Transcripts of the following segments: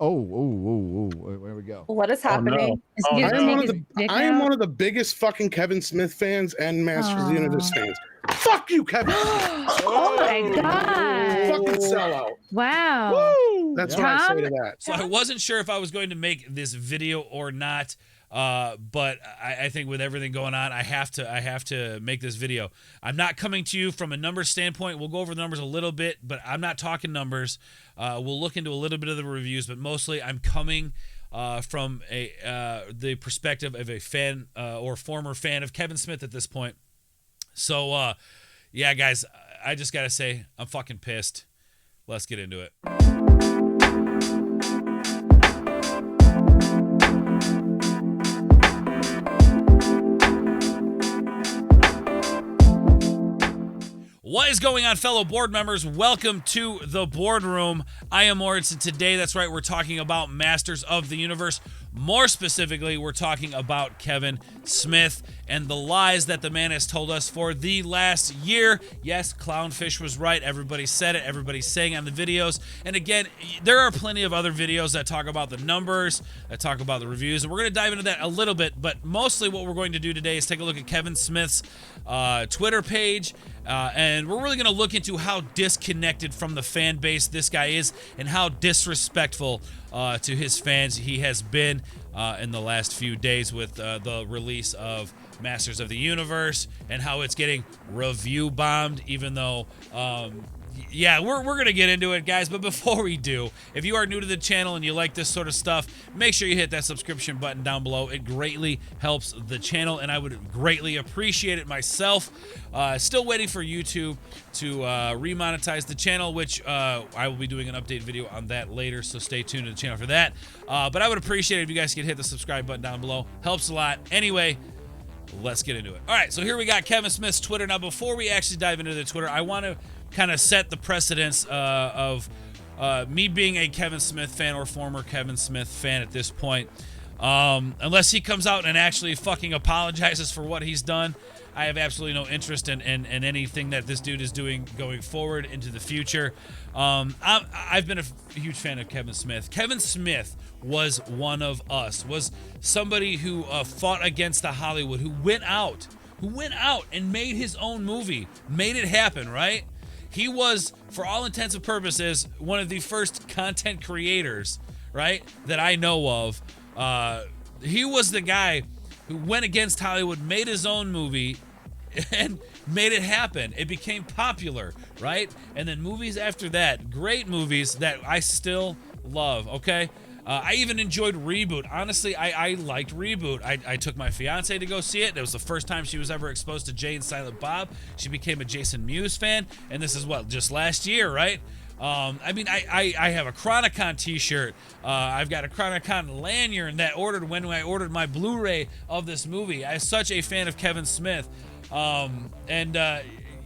There we go. What is Oh, no. happening? Is Oh, he no. gonna take his dick I am out? one of the biggest fucking Kevin Smith fans and Masters of the Universe fans. Fuck you, Kevin. Oh my god! Fucking sellout. Wow. Woo! That's what I say to that. So I wasn't sure if I was going to make this video or not, but I think with everything going on, I have to make this video. I'm not coming to you from a numbers standpoint. We'll go over the numbers a little bit, but I'm not talking numbers. We'll look into a little bit of the reviews, but mostly I'm coming from the perspective of a fan or former fan of Kevin Smith at this point. So, yeah, guys, I just gotta say I'm fucking pissed. Let's get into it. What is going on, fellow board members? Welcome to the boardroom. I am Ords, and today, that's right, we're talking about Masters of the Universe. More specifically, we're talking about Kevin Smith and the lies that the man has told us for the last year. Yes, Clownfish was right. Everybody said it. Everybody's saying on the videos. And again, there are plenty of other videos that talk about the numbers, that talk about the reviews, and we're going to dive into that a little bit. But mostly what we're going to do today is take a look at Kevin Smith's Twitter page, and we're really going to look into how disconnected from the fan base this guy is and how disrespectful to his fans he has been in the last few days with the release of Masters of the Universe and how it's getting review bombed, even though yeah, we're going to get into it, guys. But before we do, if you are new to the channel and you like this sort of stuff, make sure you hit that subscription button down below. It greatly helps the channel, and I would greatly appreciate it myself. Still waiting for YouTube to remonetize the channel, which I will be doing an update video on that later, so stay tuned to the channel for that. But I would appreciate it if you guys could hit the subscribe button down below. Helps a lot. Anyway, let's get into it. All right, so here we got Kevin Smith's Twitter. Now, before we actually dive into the Twitter, I want to kind of set the precedence of me being a Kevin Smith fan or former Kevin Smith fan at this point. Unless he comes out and actually fucking apologizes for what he's done, I have absolutely no interest in anything that this dude is doing going forward into the future. I've been a huge fan of Kevin Smith. Kevin Smith was one of us, was somebody who fought against the Hollywood, who went out and made his own movie, made it happen, right? He was, for all intents and purposes, one of the first content creators, right, that I know of. He was the guy who went against Hollywood, made his own movie, and made it happen. It became popular, right? And then movies after that, great movies that I still love, okay? I even enjoyed Reboot. Honestly, I liked Reboot. I took my fiance to go see it. It was the first time she was ever exposed to Jay and Silent Bob. She became a Jason Mewes fan, and this is what, just last year, right? I mean, I have a Chronicon t-shirt. I've got a Chronicon lanyard that ordered when I ordered my Blu-ray of this movie. I'm such a fan of Kevin Smith.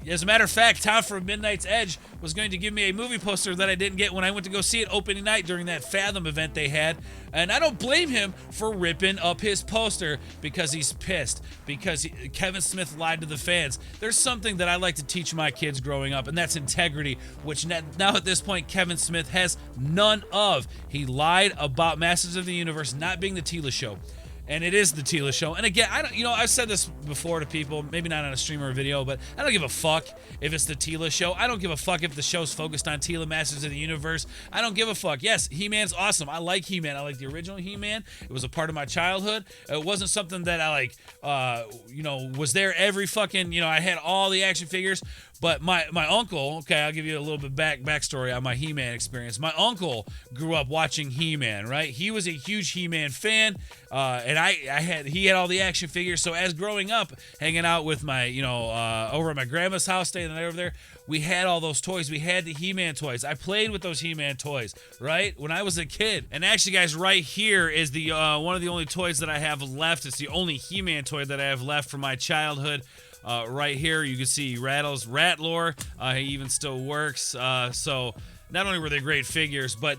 As a matter of fact, Tom from Midnight's Edge was going to give me a movie poster that I didn't get when I went to go see it opening night during that Fathom event they had. And I don't blame him for ripping up his poster because he's pissed, because Kevin Smith lied to the fans. There's something that I like to teach my kids growing up, and that's integrity, which now at this point Kevin Smith has none of. He lied about Masters of the Universe not being the Tila show. And it is the Tila show. And again, I've said this before to people, maybe not on a stream or a video, but I don't give a fuck if it's the Tila show. I don't give a fuck if the show's focused on Tila, Masters of the Universe. I don't give a fuck. Yes, He-Man's awesome. I like He-Man. I like the original He-Man. It was a part of my childhood. It wasn't something that I was there every fucking, I had all the action figures. But my uncle, okay, I'll give you a little bit backstory on my He-Man experience. My uncle grew up watching He-Man, right? He was a huge He-Man fan, and he had all the action figures. So as growing up, hanging out with my, over at my grandma's house, staying the night over there, we had all those toys. We had the He-Man toys. I played with those He-Man toys, right, when I was a kid. And actually, guys, right here is the one of the only toys that I have left. It's the only He-Man toy that I have left from my childhood. Right here, you can see Rattle's Ratlore. He even still works. So not only were they great figures, but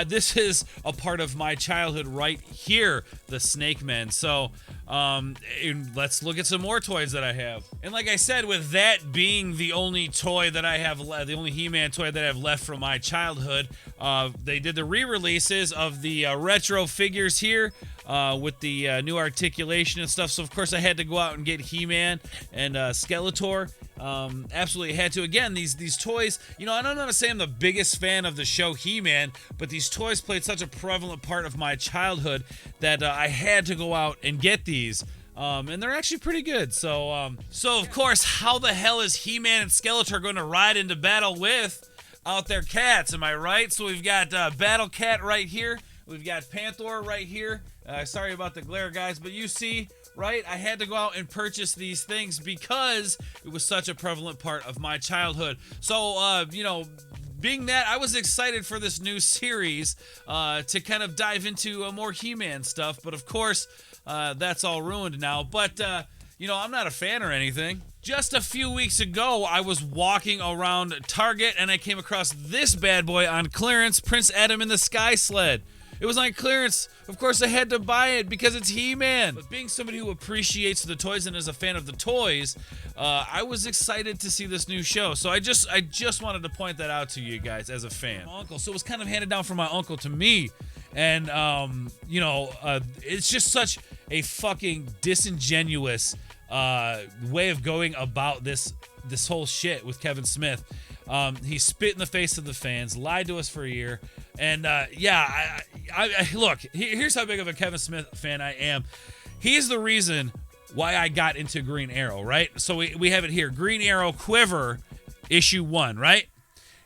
this is a part of my childhood right here, the Snake Men. So And let's look at some more toys that I have. And like I said, with that being the only toy that I have, the only He-Man toy that I have left from my childhood, they did the re-releases of the retro figures here with the new articulation and stuff. So of course I had to go out and get He-Man and Skeletor. Absolutely had to. Again, these toys, you know, I don't want to say I'm the biggest fan of the show He-Man, but these toys played such a prevalent part of my childhood that I had to go out and get these. And they're actually pretty good. So of course, how the hell is He-Man and Skeletor going to ride into battle without their cats? Am I right? So we've got Battle Cat right here. We've got Panther right here. Sorry about the glare, guys, but you see, right? I had to go out and purchase these things because it was such a prevalent part of my childhood. So, you know, being that, I was excited for this new series to kind of dive into more He-Man stuff. But of course, that's all ruined now. But, you know, I'm not a fan or anything. Just a few weeks ago, I was walking around Target and I came across this bad boy on clearance, Prince Adam in the Sky Sled. It was on clearance. Of course, I had to buy it because it's He-Man. But being somebody who appreciates the toys and is a fan of the toys, I was excited to see this new show. So I just wanted to point that out to you guys as a fan. My uncle, so it was kind of handed down from my uncle to me. And, you know, it's just such a fucking disingenuous way of going about this whole shit with Kevin Smith. He spit in the face of the fans, lied to us for a year, and yeah, I look. Here's how big of a Kevin Smith fan I am. He is the reason why I got into Green Arrow, right? So we have it here, Green Arrow Quiver, issue 1, right?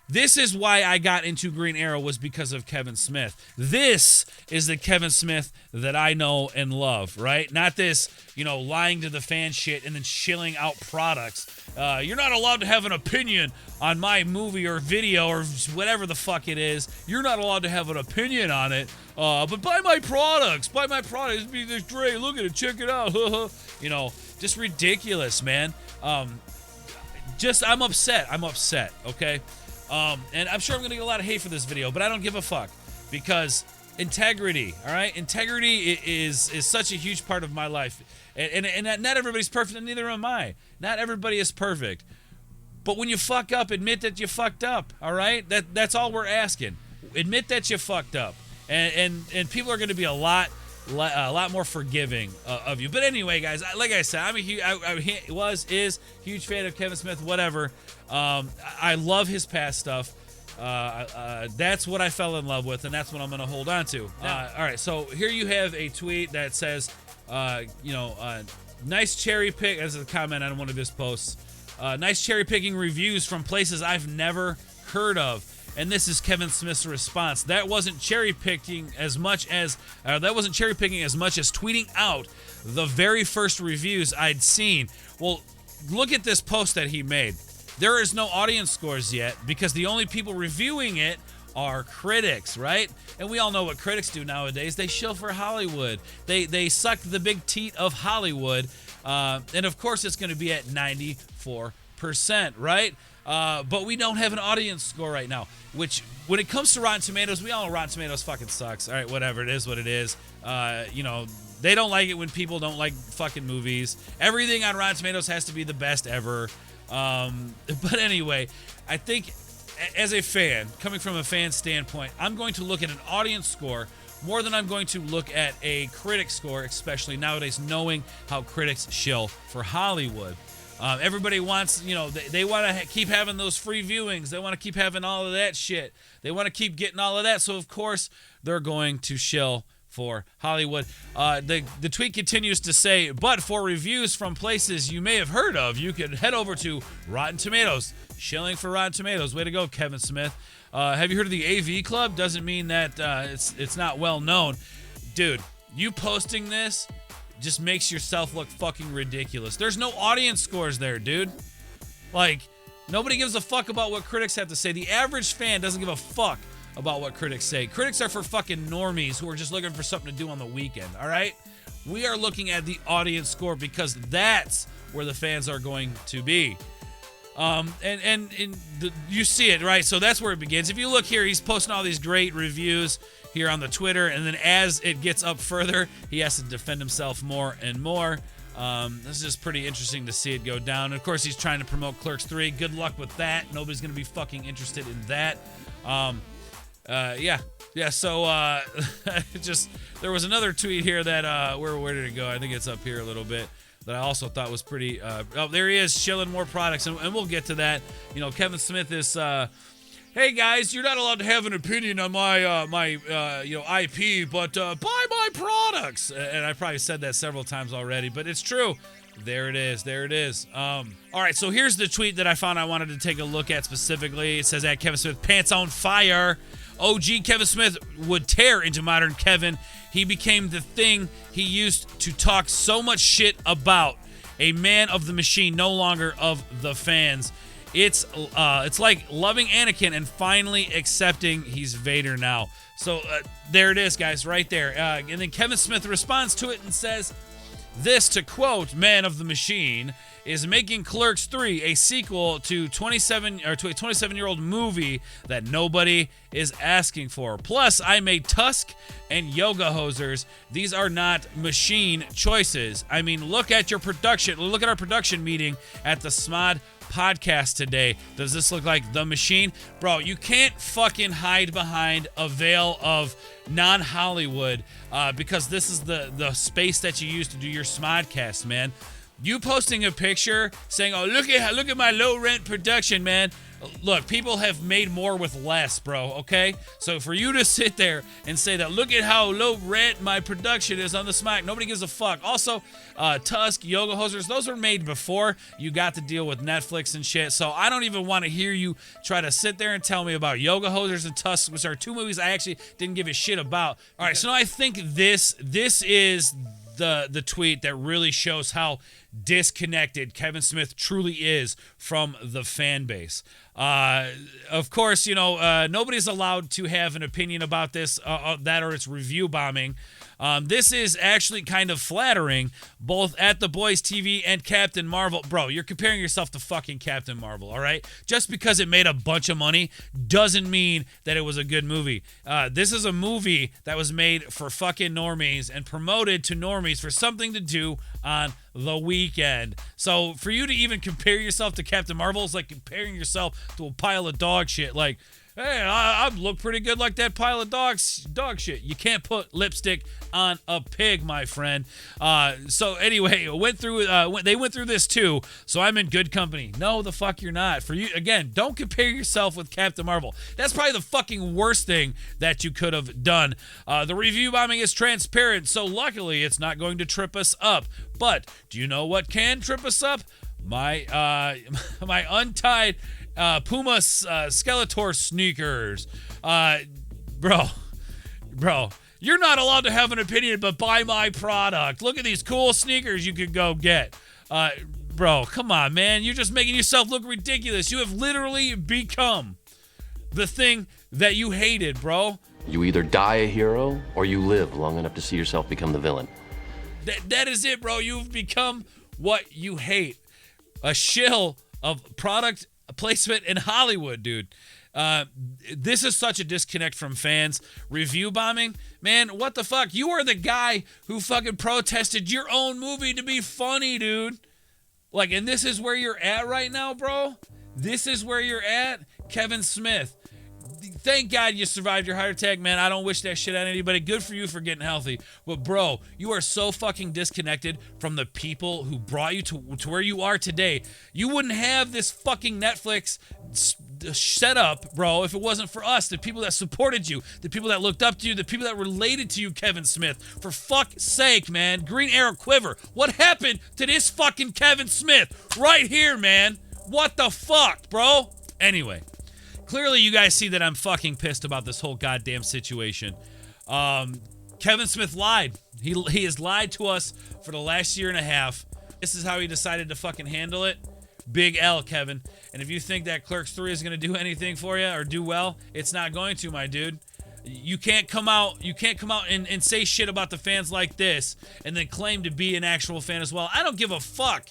This is why I got into Green Arrow, was because of Kevin Smith. This is the Kevin Smith that I know and love, right? Not this, you know, lying to the fan shit and then shilling out products. You're not allowed to have an opinion on my movie or video or whatever the fuck it is. You're not allowed to have an opinion on it. But buy my products. Buy my products. It'd be this great. Look at it. Check it out. You know, just ridiculous, man. I'm upset. I'm upset, okay? And I'm sure I'm going to get a lot of hate for this video, but I don't give a fuck because integrity, all right? Integrity is such a huge part of my life. And not everybody's perfect, and neither am I. Not everybody is perfect. But when you fuck up, admit that you fucked up, all right? That's all we're asking. Admit that you fucked up. And people are going to be a lot more forgiving of you. But anyway, guys, like I said, I'm a huge fan of Kevin Smith, whatever. I love his past stuff. That's what I fell in love with, and that's what I'm going to hold on to. All right, so here you have a tweet that says, nice cherry pick, as a comment on one of his posts, nice cherry picking reviews from places I've never heard of. And this is Kevin Smith's response. That wasn't cherry picking as much as tweeting out the very first reviews I'd seen. Well, look at this post that he made. There is no audience scores yet because the only people reviewing it are critics, right? And we all know what critics do nowadays. They shill for Hollywood. They suck the big teat of Hollywood. And of course it's going to be at 94%, right? But we don't have an audience score right now, which when it comes to Rotten Tomatoes, we all know Rotten Tomatoes fucking sucks. All right, whatever. It is what it is. You know, they don't like it when people don't like fucking movies. Everything on Rotten Tomatoes has to be the best ever. But anyway, I think as a fan, coming from a fan standpoint, I'm going to look at an audience score more than I'm going to look at a critic score, especially nowadays, knowing how critics shill for Hollywood. Everybody wants, you know, they want to keep having those free viewings. They want to keep having all of that shit. They want to keep getting all of that. So, of course, they're going to shill for Hollywood. The tweet continues to say, but for reviews from places you may have heard of, you could head over to Rotten Tomatoes. Shilling for Rotten Tomatoes. Way to go, Kevin Smith. Have you heard of the AV Club? Doesn't mean that it's not well known. Dude, you posting this just makes yourself look fucking ridiculous. There's no audience scores there, dude. Like, nobody gives a fuck about what critics have to say. The average fan doesn't give a fuck about what critics say. Critics are for fucking normies who are just looking for something to do on the weekend, all right? We are looking at the audience score because that's where the fans are going to be. You see it, right? So that's where it begins. If you look here, he's posting all these great reviews here on the Twitter, and then as it gets up further, he has to defend himself more and more. This is just pretty interesting to see it go down. And of course, he's trying to promote Clerks 3. Good luck with that. Nobody's going to be fucking interested in that. Yeah. So just there was another tweet here that where did it go? I think it's up here a little bit. That I also thought was pretty. Oh, there he is, shilling more products, and we'll get to that. You know, Kevin Smith is. Hey guys, you're not allowed to have an opinion on my IP, but buy my products. And I probably said that several times already, but it's true. There it is. All right, so here's the tweet that I found I wanted to take a look at specifically. It says, at Kevin Smith, pants on fire. OG Kevin Smith would tear into modern Kevin. He became the thing he used to talk so much shit about. A man of the machine, no longer of the fans. It's like loving Anakin and finally accepting he's Vader now. So there it is, guys, right there. And then Kevin Smith responds to it and says, this, to quote Man of the Machine, is making Clerks 3 a sequel to a 27-year-old movie that nobody is asking for. Plus, I made Tusk and Yoga Hosers. These are not machine choices. I mean, look at our production meeting at the SMOD podcast today. Does this look like the machine? Bro, you can't fucking hide behind a veil of non-Hollywood because this is the space that you use to do your Smodcast, man. You posting a picture saying, oh, look at my low rent production, man. Look, people have made more with less, bro, okay? So for you to sit there and say that, look at how low rent my production is on the Smack, nobody gives a fuck. Also, Tusk, Yoga Hosers, those were made before you got to deal with Netflix and shit. So I don't even want to hear you try to sit there and tell me about Yoga Hosers and Tusk, which are two movies I actually didn't give a shit about. All right, so now I think this is the tweet that really shows how disconnected Kevin Smith truly is from the fan base. Of course, you know, nobody's allowed to have an opinion about this, that or it's review bombing. This is actually kind of flattering, both at The Boys TV and Captain Marvel. Bro, you're comparing yourself to fucking Captain Marvel, all right? Just because it made a bunch of money doesn't mean that it was a good movie. This is a movie that was made for fucking normies and promoted to normies for something to do on the weekend. So for you to even compare yourself to Captain Marvel is like comparing yourself to a pile of dog shit. Like, hey, I look pretty good like that pile of dog shit. You can't put lipstick on a pig, my friend. So anyway, they went through this too, so I'm in good company. No, the fuck you're not. For you, again, don't compare yourself with Captain Marvel. That's probably the fucking worst thing that you could have done. The review bombing is transparent, so luckily it's not going to trip us up. But do you know what can trip us up? My untied Puma Skeletor sneakers. Bro, you're not allowed to have an opinion, but buy my product. Look at these cool sneakers you could go get. Bro, come on, man. You're just making yourself look ridiculous. You have literally become the thing that you hated, bro. You either die a hero or you live long enough to see yourself become the villain. That is it, bro. You've become what you hate. A shill of product placement in Hollywood, dude. This is such a disconnect from fans. Review bombing, man, what the fuck? You are the guy who fucking protested your own movie to be funny, dude. Like, and this is where you're at right now, bro? This is where you're at? Kevin Smith. Thank God you survived your heart attack, man. I don't wish that shit on anybody. Good for you for getting healthy. But, bro, you are so fucking disconnected from the people who brought you to where you are today. You wouldn't have this fucking Netflix set up, bro, if it wasn't for us, the people that supported you, the people that looked up to you, the people that related to you, Kevin Smith. For fuck's sake, man. Green Arrow Quiver. What happened to this fucking Kevin Smith? Right here, man. What the fuck, bro? Anyway. Clearly, you guys see that I'm fucking pissed about this whole goddamn situation. Kevin Smith lied. He has lied to us for the last year and a half. This is how he decided to fucking handle it. Big L, Kevin. And if you think that Clerks 3 is going to do anything for you or do well, it's not going to, my dude. You can't come out and say shit about the fans like this and then claim to be an actual fan as well. I don't give a fuck.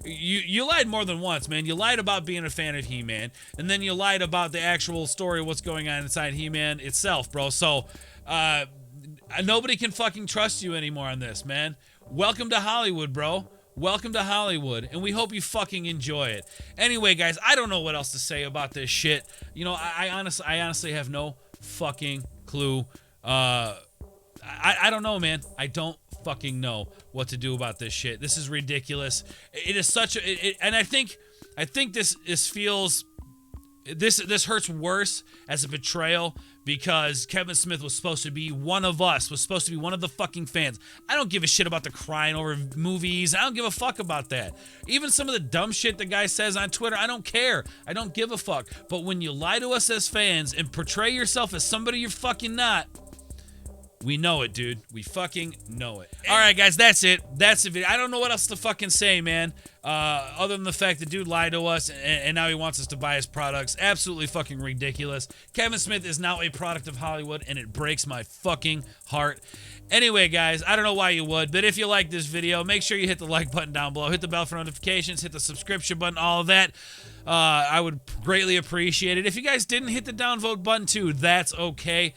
You lied more than once, man. You lied about being a fan of He-Man, and then you lied about the actual story of what's going on inside He-Man itself, bro. So, nobody can fucking trust you anymore on this, man. Welcome to Hollywood, bro. Welcome to Hollywood, and we hope you fucking enjoy it. Anyway, guys, I don't know what else to say about this shit. You know, I honestly have no fucking clue. I don't know, man. I don't fucking know what to do about this shit. This is ridiculous. It is such a, and I think this feels, this hurts worse as a betrayal because Kevin Smith was supposed to be one of us, was supposed to be one of the fucking fans. I don't give a shit about the crying over movies. I don't give a fuck about that. Even some of the dumb shit the guy says on Twitter, I don't care. I don't give a fuck. But when you lie to us as fans and portray yourself as somebody you're fucking not, we know it, dude. We fucking know it. All right, guys, that's it. That's the video. I don't know what else to fucking say, man. Other than the fact the dude lied to us and now he wants us to buy his products. Absolutely fucking ridiculous. Kevin Smith is now a product of Hollywood, and it breaks my fucking heart. Anyway, guys, I don't know why you would, but if you like this video, make sure you hit the like button down below. Hit the bell for notifications. Hit the subscription button, all of that. I would greatly appreciate it. If you guys didn't hit the downvote button too, that's okay.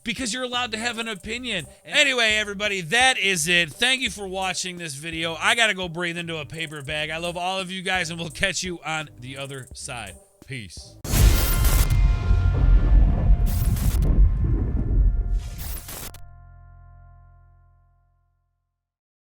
Because you're allowed to have an opinion. Anyway, everybody, that is it. Thank you for watching this video. I gotta go breathe into a paper bag. I love all of you guys, and we'll catch you on the other side. Peace.